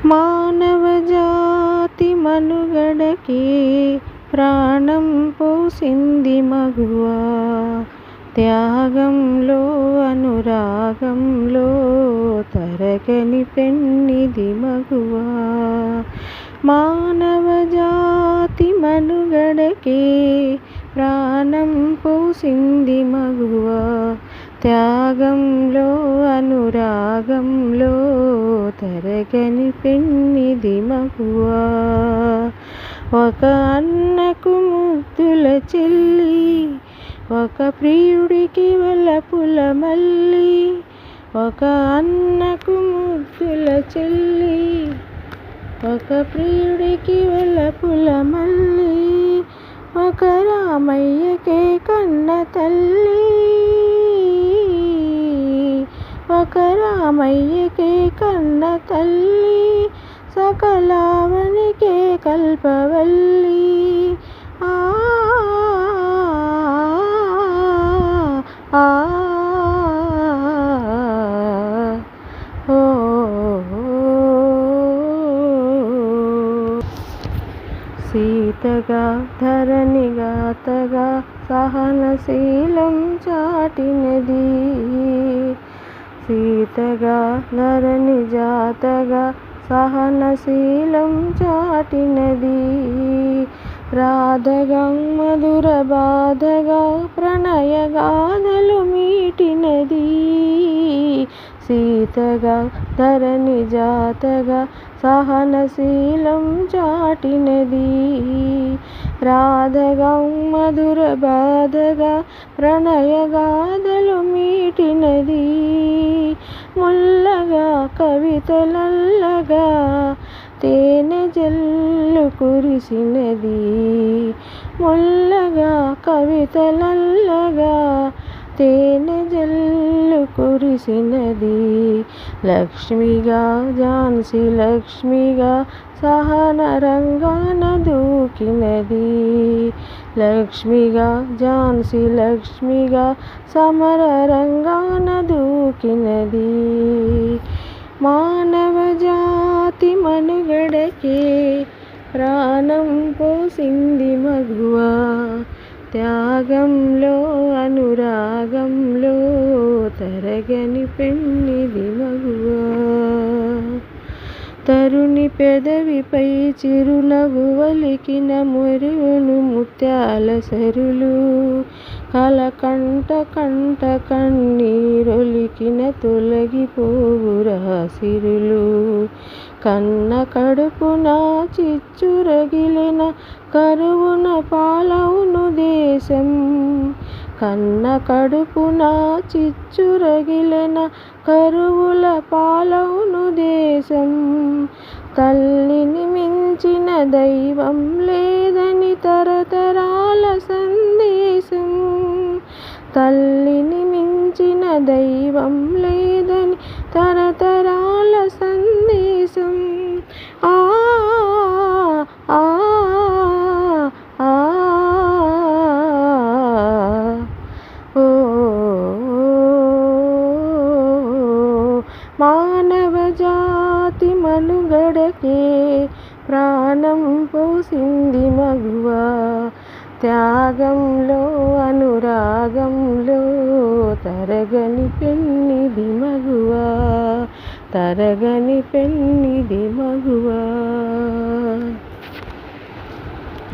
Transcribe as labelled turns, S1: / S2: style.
S1: మానవజాతి మనుగడకే ప్రాణం పోసింది మగువా, త్యాగంలో అనురాగంలో తరగని పెన్నిది మగువా. మానవజాతి మనుగడకే ప్రాణం పోసింది మగువా, త్యాగంలో అనురాగంలో తరగని పెన్నిది మగువా. ఒక అన్నకు ముద్దుల చెల్లి, ఒక ప్రియుడికి వలపుల మల్లి. ఒక అన్నకు ముద్దుల చెల్లి, ఒక ప్రియుడికి వలపుల మల్లి. ఒక రామయ్యకే కన్న తల్లి, ఒక రామయ్యకే కన్న తల్లి. సకలావనికే కల్పవల్లి. ఆ ఆ ఓ సీతగా ధరణిగాతగా సహనశీలం చాటినది. సీతగా ధరణిజాతగా సహనశీలం చాటినది. రాధగా మధుర బాధగా ప్రణయగాథలు మీటినది. సీతగా ధరణిజాతగా సహనశీలం చాటినది. రాధగా మధుర బాధగా ప్రణయగాథలు మీటినది. ముల్లగా కవితలల్లగా తేనె జల్లు కురిసినది. ముల్లగా కవితలల్లగా తేనె జల్లు కురిసినది. లక్ష్మిగా ఝాన్సీ లక్ష్మిగా సహన రంగాన దూకినది. లక్ష్మిగా ఝాన్సీ లక్ష్మిగా సమర రంగాన దూకినది. మానవజాతి మనుగడకే ప్రాణం పోసింది మగువా, త్యాగంలో అనురాగంలో తరగని పెన్నిది మగువా. తరుణి పెదవిపై చిరునవ్వు వలికిన మురును ముత్యాల సరులు. కలకంట కంట కన్నీరొలికిన తొలగిపోవురా సిరులు. కన్న కడుపున చిచ్చురగిలిన కరువున పాలవును దేశం. కన్న కడుపున చిచ్చురగిలిన కరువుల పాలవును దేశం. తల్లిని మించిన దైవం లేదని తరతరాల సందేశం. తల్లిని మించిన దైవం లేదని తరతరాల సందేశం. ఆ ఆ ఆ ఓ మానవజాతి మనుగడకే ప్రాణం పోసింది మగువా, త్యాగంలో అనురాగంలో తరగని పెన్నిది మగువా, తరగని పెన్నిది మగువా.